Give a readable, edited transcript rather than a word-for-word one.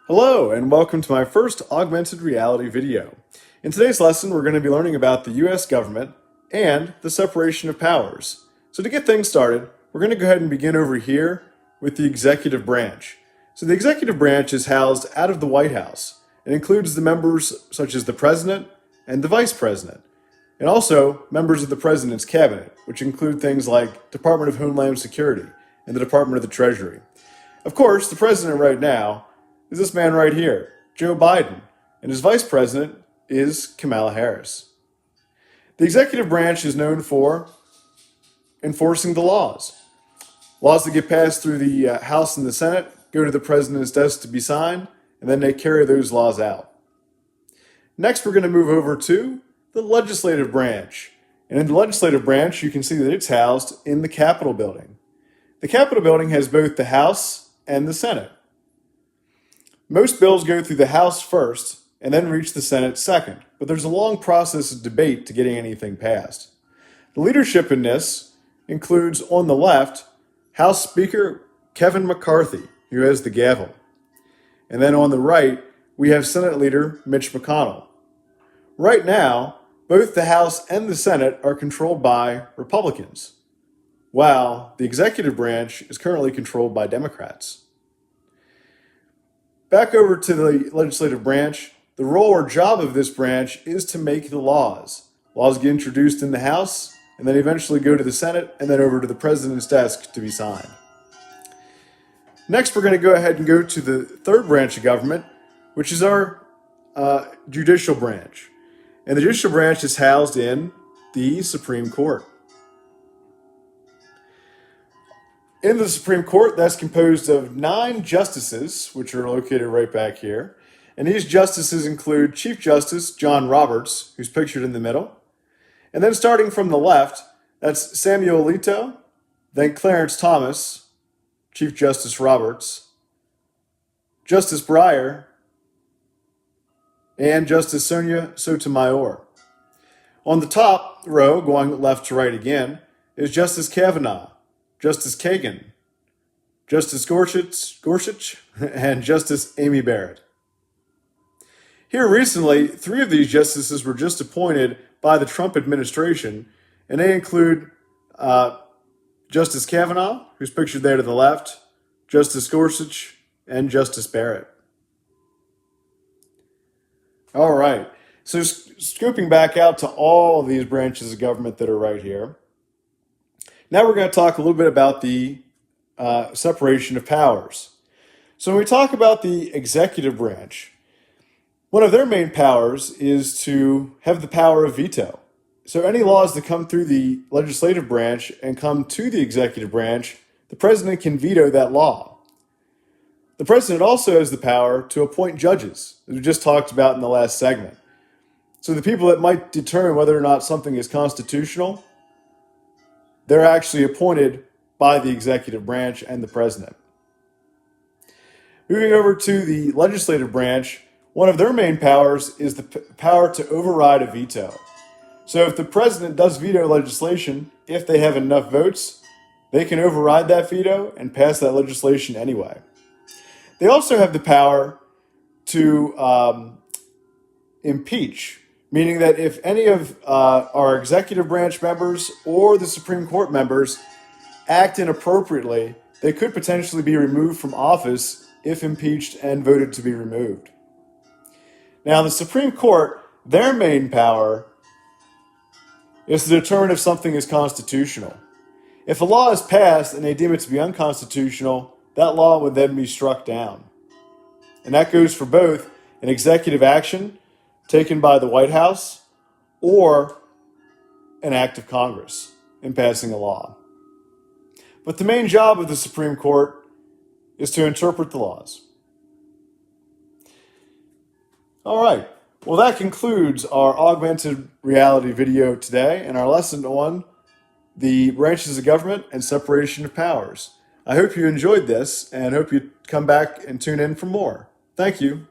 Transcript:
Hello, and welcome to my first augmented reality video. In today's lesson, we're going to be learning about the U.S. government and the separation of powers. So to get things started, we're going to go ahead and begin over here with the executive branch. So the executive branch is housed out of the White House. It includes the members such as the president and the vice president, and also members of the president's cabinet, which include things like Department of Homeland Security and the Department of the Treasury. Of course, the president right now is this man right here, Joe Biden, and his vice president is Kamala Harris. The executive branch is known for enforcing the laws. Laws that get passed through the House and the Senate go to the president's desk to be signed, and then they carry those laws out. Next, we're going to move over to the legislative branch. And in the legislative branch, you can see that it's housed in the Capitol building. The Capitol building has both the House and the Senate. Most bills go through the House first and then reach the Senate second, but there's a long process of debate to getting anything passed. The leadership in this includes, on the left, House Speaker Kevin McCarthy, who has the gavel. And then on the right, we have Senate Leader Mitch McConnell. Right now, both the House and the Senate are controlled by Republicans, while the executive branch is currently controlled by Democrats. Back over to the legislative branch, the role or job of this branch is to make the laws. Laws get introduced in the House and then eventually go to the Senate and then over to the president's desk to be signed. Next, we're going to go ahead and go to the third branch of government, which is our judicial branch. And the judicial branch is housed in the Supreme Court. In the Supreme Court, that's composed of 9 justices, which are located right back here. And these justices include Chief Justice John Roberts, who's pictured in the middle. And then starting from the left, that's Samuel Alito, then Clarence Thomas, Chief Justice Roberts, Justice Breyer, and Justice Sonia Sotomayor. On the top row, going left to right again, is Justice Kavanaugh, Justice Kagan, Justice Gorsuch, and Justice Amy Barrett. Here recently, 3 of these justices were just appointed by the Trump administration, and they include Justice Kavanaugh, who's pictured there to the left, Justice Gorsuch, and Justice Barrett. All right, so scooping back out to all of these branches of government that are right here, now we're going to talk a little bit about the separation of powers. So when we talk about the executive branch, one of their main powers is to have the power of veto. So any laws that come through the legislative branch and come to the executive branch, the president can veto that law. The president also has the power to appoint judges, as we just talked about in the last segment. So the people that might determine whether or not something is constitutional, they're actually appointed by the executive branch and the president. Moving over to the legislative branch, one of their main powers is the power to override a veto. So if the president does veto legislation, if they have enough votes, they can override that veto and pass that legislation anyway. They also have the power to impeach, meaning that if any of our executive branch members or the Supreme Court members act inappropriately, they could potentially be removed from office if impeached and voted to be removed. Now, the Supreme Court, their main power is to determine if something is constitutional. If a law is passed and they deem it to be unconstitutional, that law would then be struck down. And that goes for both an executive action taken by the White House or an act of Congress in passing a law. But the main job of the Supreme Court is to interpret the laws. All right. Well, that concludes our augmented reality video today and our lesson on the branches of government and separation of powers. I hope you enjoyed this and hope you come back and tune in for more. Thank you.